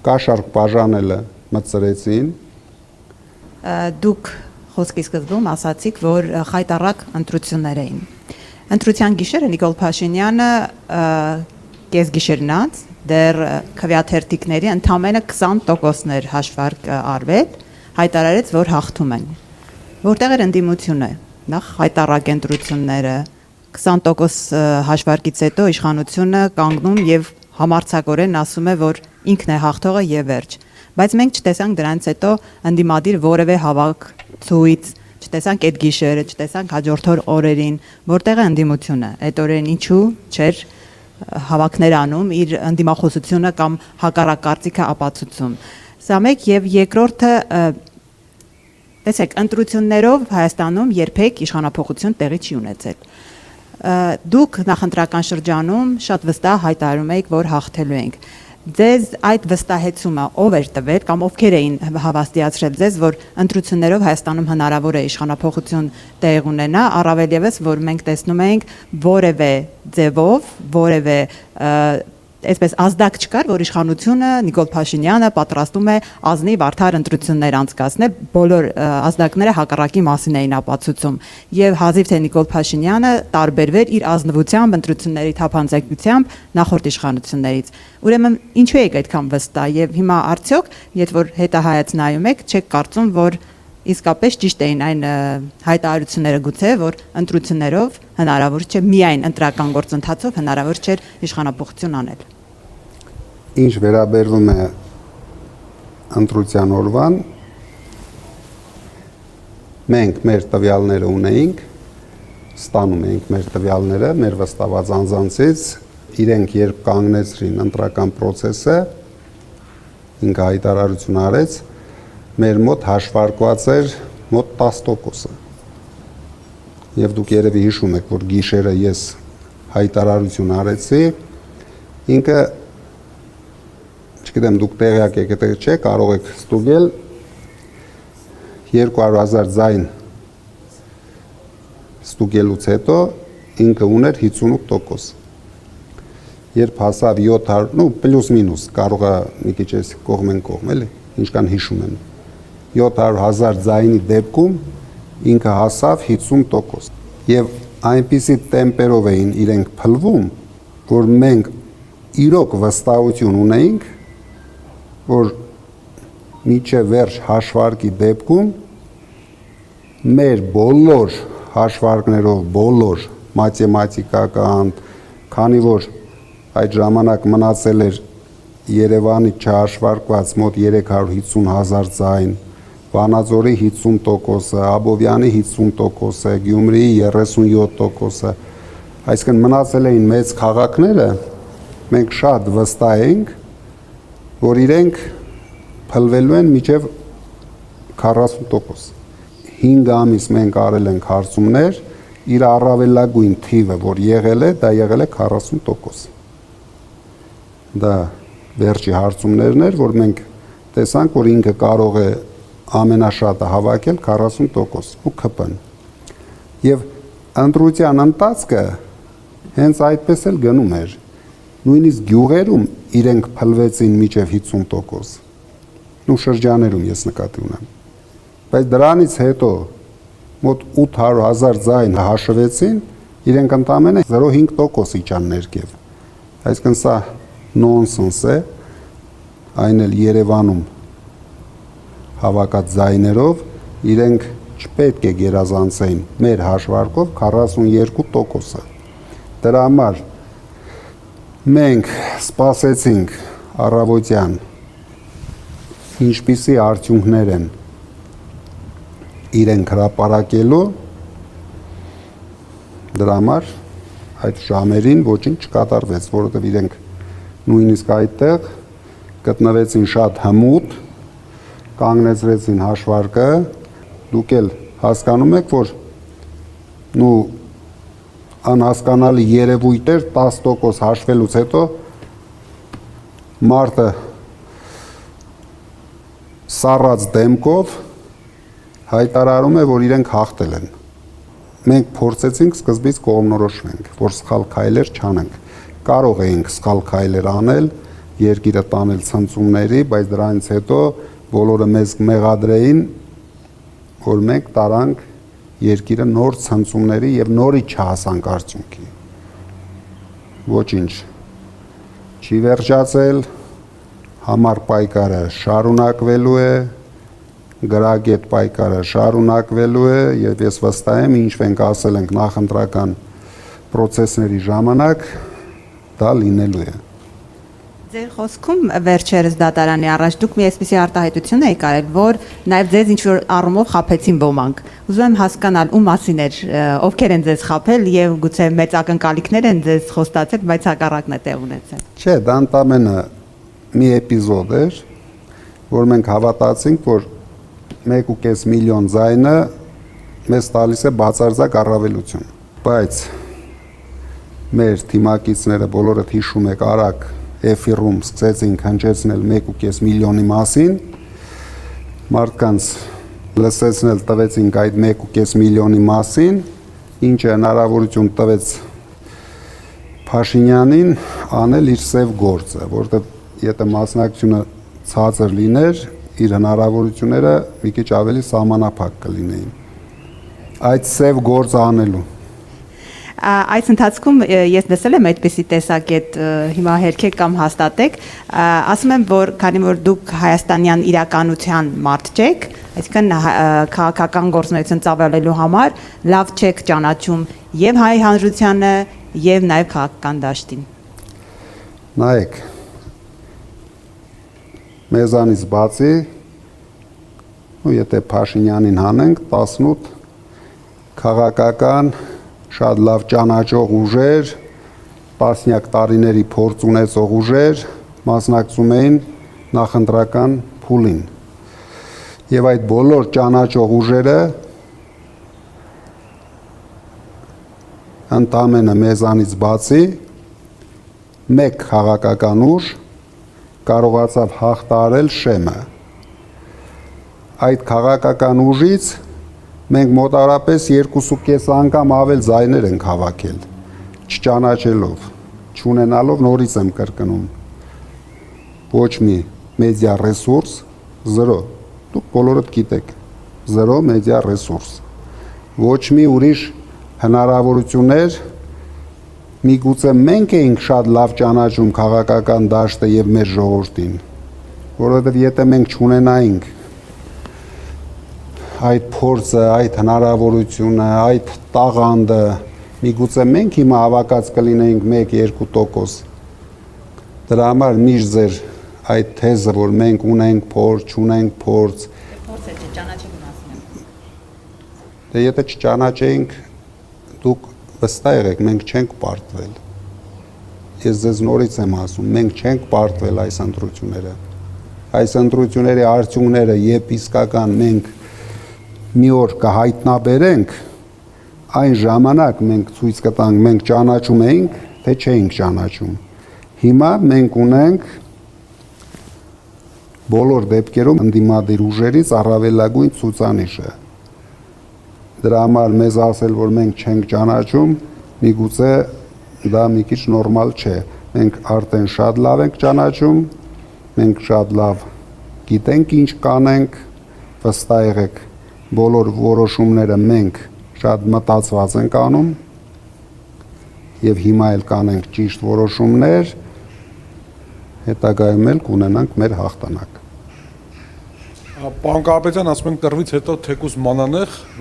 կաշառք բաժանելը մտցրեցին։ Դուք խոսքի սկզբում ասացիք, որ խայտառակ ընտրություններ էին։ Ընտրության գիշերը Նիկոլ Փաշինյանը կեսգիշերնաց դեռ քվեաթերթիկների ընդամենը 20%-ներ հաշվարկ արվել, հայտարարեց, որ հաղթում են։ Որտեղ էր ընդդիմությունը։ Նախ խայտառակ ընտրությունները 20% հաշվարկից հետո իշխանությունը կանգնում եւ համարձակորեն ասում է, որ ինքն է հաղթողը եւ վերջ։ Բայց մենք չտեսանք դրանից հետո ընդդիմադիր որևէ հավաք ցույց, չտեսանք այդ գիշերը, չտեսանք հաջորդ օրերին, որտեղ է ընդդիմությունը։ Այդ օրերին ինչու չէր հավաքներ անում իր ընդդիմախոսությունը կամ հակառակ կարծիքը ապացուցում։ Սա մեկ եւ երկրորդը տեսեք, ընտրություններով Հայաստանում երբեք իշխանափոխություն տեղի չի ունեցել։ Դուք նախընտրական շրջանում շատ վստահ հայտարարում եք, որ հաղթելու ենք։ Ձեզ այդ վստահեցումը ով էր տվել կամ ովքեր էին հավաստիացրել ձեզ, որ ընտրություններով Հայաստանում հնարավոր է իշխանափոխություն տեղի ունենա, առավել եւս, որ մենք տեսնում ենք որևէ ձևով, որևէ այսպես ազդակ չկար, որ իշխանությունը Նիկոլ Փաշինյանը պատրաստում է ազնիվ արդար ընտրություններ անցկացնել, բոլոր ազդակները հակառակի մասին էին ապացուցում եւ հազիվ թե Նիկոլ Փաշինյանը տարբերվեր իր ազնվությամբ, ընտրությունների թափանցիկությամբ նախորդ իշխանություններից։ Ուրեմն ինչու եք այդքան վստահ եւ հիմա արդյոք, երբ որ հետահայաց նայում եք, չեք կարծում, որ իսկապես ճիշտ էին այն հայտարարությունները գուցե, որ ընտրություններով հնարավոր չէ միայն ընտրական գործընթացով հնարավոր չէր իշխանափոխություն անել։ Ինչ վերաբերվում է ընտրության օրվան, մենք մեր տվյալները ունեինք, ստանում էինք մեր տվյալները, մեր վստահված անձանցից, իրենք երբ կանգնեցրին ընտրական process-ը, ինքը հայտարարություն արեց, մեր մոտ հաշվարկված էր մոտ 10%-ը։ Եվ դուք երևի հիշում եք, որ գիշերը ես հայտարարություն արեցի, ինքը, չգիտեմ, դուք տեղյակ եք, եթե չէ, կարող եք ստուգել 200,000 ձայն ստուգելուց հետո ինքը ուներ 58%։ Երբ հասավ 700, նու պլյուս մինուս, կարող է մի քիչ էս կողմ են կողմ, էլի, ինչքան հիշում եմ։ 700,000 ձայնի դեպքում ինքը հասավ 50%։ Եվ այնպիսի տեմպերով էին իրենք փլվում, որ մենք իրոք վստահություն ունեինք, որ միջև վերջ հաշվարկի դեպքում մեր բոլոր հաշվարկներով, բոլոր մաթեմատիկական, քանի որ այդ ժամանակ մնացել էր Երևանի չհաշվարկված մոտ 350,000 ձայն, Վանաձորի 50%-ը, Աբովյանի 50%-ը, Գյումրիի 37%-ը, այսինքն մնացել էին մեծ քաղաքները, մենք շատ վստահ էինք, որ իրենք փլվելու են միջև 40%։ 5 ամիս մենք արել ենք հարցումներ, իր առավելագույն թիվը, որ եղել է, դա եղել է 40%։ Դա վերջի հարցումներն էր, որ մենք տեսանք, որ ինքը կարող է ամենաշատը հավաքել 40% ու ԿՊ-ն։ Եվ ընտրության ընթացքը հենց այդպես էլ գնում էր։ Նույնիսկ գյուղերում իրենք փլվեցին միջև 50%։ Ու շրջաներում ես նկատի ունեմ։ Բայց դրանից հետո մոտ 800,000 ձայն հաշվեցին, իրենք ընդամենը 0.5% իջան ներքև։ Այսինքն սա նոնսենս է, այն էլ Երևանում հավաքած ձայներով, իրենք չպետք է գերազանցեին մեր հաշվարկով 42%-ը։ Դրա համար մենք սպասեցինք առավոտյան ինչպիսի արդյունքներ են իրենք հրապարակելու, դրա համար այդ ժամերին ոչինչ չկատարվեց, որովհետև իրենք նույնիսկ այդտեղ գտնվեցին շատ հմուտ, կանգնեցրեցին հաշվարկը, դուք էլ հասկանում եք, որ անհասկանալի երևույթ էր 10% հաշվելուց հետո մարդը սառած դեմքով հայտարարում է, որ իրենք հաղթել են։ Մենք փորձեցինք սկզբից կողմնորոշվենք, որ սխալ քայլեր չանենք։ Կարող էինք սխալ քայլեր անել երկիրը տանել ցնցումների, բայց դրանից հետո բոլորը մեզ մեղադրեին, որ մենք տարանք երկիրը նոր ցնցումների եւ նորից չհասանք արդյունքի։ Ոչինչ չի վերջացել, համար պայքարը շարունակվելու է, գրագետ պայքարը շարունակվելու է եւ ես վստահ եմ, ինչ մենք ասել ենք նախընտրական procesների ժամանակ, դա լինելու է։ Ձեր խոսքում վերջերս դատարանի առաջ դուք մի այսպիսի արտահայտություն եք արել, որ նաև ձեզ ինչ-որ առումով խաբեցին ոմանք։ Ուզում եմ հասկանալ ում մասին էր, ովքեր են ձեզ խաբել եւ գուցե մեծ ակնկալիքներ են ձեզ խոստացել, բայց հակառակն է տեղ ունեցել։ Չէ, դա ընդամենը մի էպիզոդ էր, որ մենք հավատացինք, որ 1.5 միլիոն ձայնը մեզ տալիս է բացարձակ առավելություն։ Բայց մեր թիմակիցները բոլորը հիշում եք արագ էֆիրում սկսեցինք հնչեցնել 1.5 միլիոնի մասին, մարդկանց լսեցնել տվեցինք այդ 1.5 միլիոնի մասին, ինչը հնարավորություն տվեց Փաշինյանին անել իր սև գործը, որտեղ եթե մասնակցությունը ցածր լիներ, իր հնարավորությունները մի քիչ ավելի սահմանափակ կլինեին։ Այդ սև գործը անելու Այս ընթացքում ես լսել եմ այդպիսի տեսակետ, հիմա հերքեք կամ հաստատեք, ասում եմ, որ քանի որ դուք հայաստանյան իրականության մարդ չեք, այսինքն քաղաքական գործունեություն ծավալելու համար լավ չեք ճանաչում եւ հայ հանրությանը եւ նաեւ քաղաքական դաշտին։ Նայեք, մեզանից բացի, եթե Փաշինյանին հանենք 18 քաղաքական շատ լավ ճանաչող ուժեր, տասնյակ տարիների փորձ ունեցող ուժեր մասնակցում էին նախընտրական փուլին։ Եվ այդ բոլոր ճանաչող ուժերը ընդամենը մեզանից բացի մեկ քաղաքական ուժ կարողացավ հաղթահարել շեմը։ Այդ քաղաքական ուժից մենք մոտարապես 2.5 անգամ ավել ձայներ ենք հավաքել, չճանաչելով, չունենալով նորից եմ կրկնում, ոչ մի մեդիա ռեսուրս, 0, դուք բոլորդ գիտեք, 0 մեդիա ռեսուրս, ոչ մի ուրիշ հնարավորություններ, միգուցե մենք էինք շատ լավ ճանաչում քաղաքական դաշտը եւ մեր ժողովրդին, որովհետեւ եթե մենք չունենայինք այդ փորձը, այդ հնարավորությունը, այդ տաղանդը, միգուցե մենք հիմա հավաքած կլինեինք 1-2%։ Դրա համար միշտ ձեր այդ թեզը, որ մենք ունենք փորձ, չունենք փորձ։ Փորձը չճանաչելու մասին եմ։ Դե եթե չճանաչեինք, դուք վստահ եղեք, մենք չենք պարտվել։ Ես ձեզ նորից եմ ասում, մենք չենք պարտվել այս ընտրությունները։ Այս ընտրությունների արդյունքները, երբ իսկական մենք մի օր կհայտնաբերենք, այն ժամանակ մենք ցույց կտանք, մենք ճանաչում էինք, թե չէինք ճանաչում։ Հիմա մենք ունենք բոլոր դեպքերում ընդդիմադիր ուժերից առավելագույն ցուցանիշը։ Դրա համար մեզ ասել, որ մենք չենք ճանաչում, միգուցե դա մի քիչ նորմալ չէ։ Մենք արդեն շատ լավ ենք ճանաչում, մենք շատ լավ գիտենք ինչ կանենք, վստահ եղեք բոլոր որոշումները մենք շատ մտածված ենք անում եւ հիմա էլ կանենք ճիշտ որոշումներ, հետագայում էլ կունենանք մեր հաղթանակ։ Պարոն Կարապետյան, ասում ենք տրվից հետո թեկուզ մանանեղ, բայց